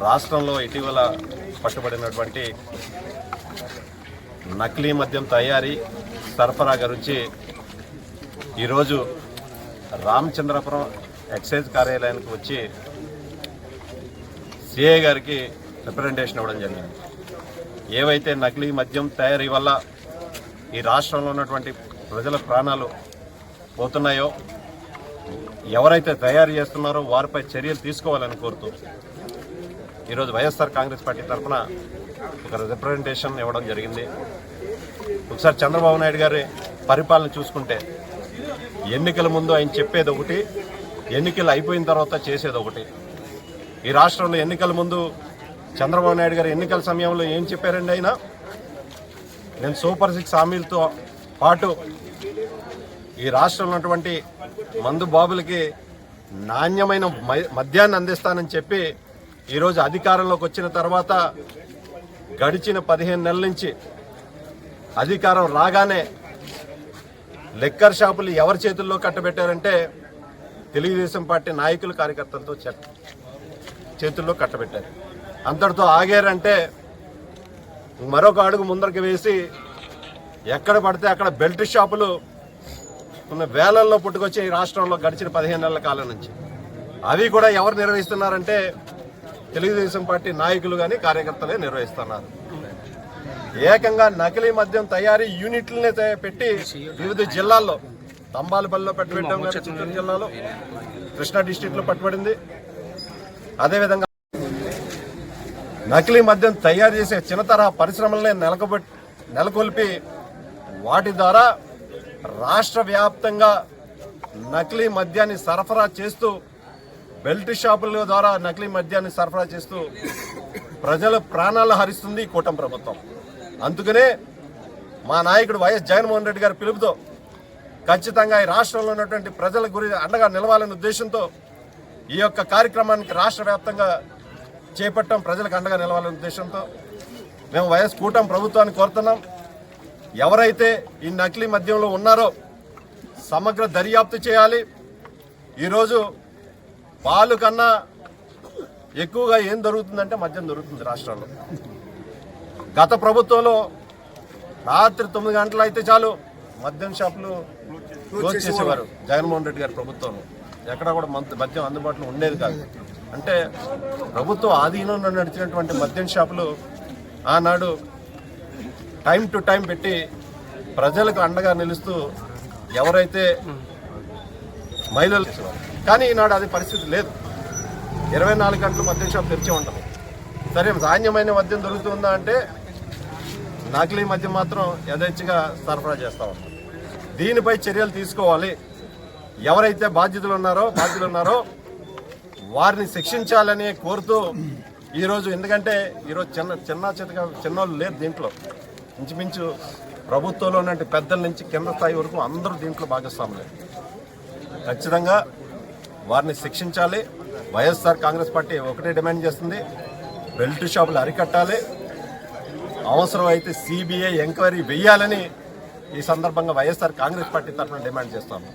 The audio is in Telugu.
రాష్ట్రంలో ఇటీవల పట్టుబడినటువంటి నకిలీ మద్యం తయారీ సరఫరా గురించి ఈరోజు రామచంద్రపురం ఎక్సైజ్ కార్యాలయానికి వచ్చి సిఐ గారికి రిప్రజెంటేషన్ ఇవ్వడం జరిగింది. ఏవైతే నకిలీ మద్యం తయారీ వల్ల ఈ రాష్ట్రంలో ఉన్నటువంటి ప్రజల ప్రాణాలు పోతున్నాయో, ఎవరైతే తయారు చేస్తున్నారో వారిపై చర్యలు తీసుకోవాలని కోరుతూ ఈరోజు వైఎస్ఆర్ కాంగ్రెస్ పార్టీ తరఫున ఒక రిప్రజెంటేషన్ ఇవ్వడం జరిగింది. ఒకసారి చంద్రబాబు నాయుడు గారి పరిపాలన చూసుకుంటే ఎన్నికల ముందు ఆయన చెప్పేది ఒకటి, ఎన్నికలు అయిపోయిన తర్వాత చేసేది ఒకటి. ఈ రాష్ట్రంలో ఎన్నికల ముందు చంద్రబాబు నాయుడు గారు ఎన్నికల సమయంలో ఏం చెప్పారండి? ఆయన నేను సూపర్ 6 హామీలతో పాటు ఈ రాష్ట్రంలో ఉన్నటువంటి మందు బాబులకి నాణ్యమైన మద్యాన్ని అందిస్తానని చెప్పి ఈరోజు అధికారంలోకి వచ్చిన తర్వాత గడిచిన 15 నెలల నుంచి అధికారం రాగానే లిక్కర్ షాపులు ఎవరి చేతుల్లో కట్టబెట్టారంటే తెలుగుదేశం పార్టీ నాయకులు కార్యకర్తలతో చేతుల్లో కట్టబెట్టారు. అంతటితో ఆగారంటే మరొక అడుగు ముందరికి వేసి ఎక్కడ పడితే అక్కడ బెల్ట్ షాపులు ఉన్న వేలల్లో పుట్టుకొచ్చి ఈ రాష్ట్రంలో గడిచిన 15 నెలల కాలం నుంచి అవి కూడా ఎవరు నిర్వహిస్తున్నారంటే తెలుగుదేశం పార్టీ నాయకులు కానీ కార్యకర్తలే నిర్వహిస్తున్నారు. ఏకంగా నకిలీ మద్యం తయారీ యూనిట్లనే పెట్టి వివిధ జిల్లాల్లో తంబాలపల్లిలో పట్టుబెట్టాం, చిత్తూరు జిల్లాలో కృష్ణా డిస్టిక్లో పట్టుబడింది. అదేవిధంగా నకిలీ మద్యం తయారు చేసే చిన్న తరహా పరిశ్రమలనే నెలకొల్పి వాటి ద్వారా రాష్ట్ర వ్యాప్తంగా నకిలీ మద్యాన్ని సరఫరా చేస్తూ బెల్ట్ షాపుల ద్వారా నకిలీ మద్యాన్ని సరఫరా చేస్తూ ప్రజల ప్రాణాలు హరిస్తుంది ఈ కూటమి ప్రభుత్వం. అందుకనే మా నాయకుడు వైఎస్ జగన్మోహన్ రెడ్డి గారి పిలుపుతో ఖచ్చితంగా ఈ రాష్ట్రంలో ఉన్నటువంటి ప్రజల గురించి అండగా నిలవాలనే ఉద్దేశంతో ఈ యొక్క కార్యక్రమానికి రాష్ట్ర వ్యాప్తంగా చేపట్టడం, ప్రజలకు అండగా నిలవాలనే ఉద్దేశంతో మేము వైఎస్ కూటమి ప్రభుత్వాన్ని కోరుతున్నాం. ఎవరైతే ఈ నకిలీ మద్యంలో ఉన్నారో సమగ్ర దర్యాప్తు చేయాలి. ఈరోజు పాలు కన్నా ఎక్కువగా ఏం దొరుకుతుందంటే మద్యం దొరుకుతుంది రాష్ట్రంలో. గత ప్రభుత్వంలో రాత్రి 9 గంటలు అయితే చాలు మద్యం షాపులు క్లోజ్ చేసేవారు. జగన్మోహన్ రెడ్డి గారి ప్రభుత్వంలో ఎక్కడ కూడా మద్యం అందుబాటులో ఉండేది కాదు. అంటే ప్రభుత్వం ఆధీనంలో నడిచినటువంటి మద్యం షాపులు ఆనాడు టైం టు టైం పెట్టి ప్రజలకు అండగా నిలుస్తూ ఎవరైతే మహిళలు చేసేవారు. కానీ ఈనాడు అది పరిస్థితి లేదు. 24 గంటలు మద్యం షాప్ తెరిచే ఉంటుంది. సరే, నాణ్యమైన మద్యం దొరుకుతుందా అంటే నకిలీ మద్యం మాత్రం యథేచ్ఛగా సరఫరా చేస్తూ ఉంటాం. దీనిపై చర్యలు తీసుకోవాలి. ఎవరైతే బాధ్యులు ఉన్నారో వారిని శిక్షించాలని కోరుతూ ఈరోజు, ఎందుకంటే ఈరోజు చిన్నోళ్ళు లేరు దీంట్లో. ఇంచుమించు ప్రభుత్వంలో ఉన్నటువంటి పెద్దల నుంచి కింద స్థాయి వరకు అందరూ దీంట్లో భాగస్వాములే. ఖచ్చితంగా వారిని శిక్షించాలి. వైఎస్ఆర్ కాంగ్రెస్ పార్టీ ఒకటే డిమాండ్ చేస్తుంది, బెల్ట్ షాపులు అరికట్టాలి. అవసరం అయితే సిబిఐ ఎంక్వైరీ వేయాలని ఈ సందర్భంగా వైఎస్ఆర్ కాంగ్రెస్ పార్టీ తరఫున డిమాండ్ చేస్తాము.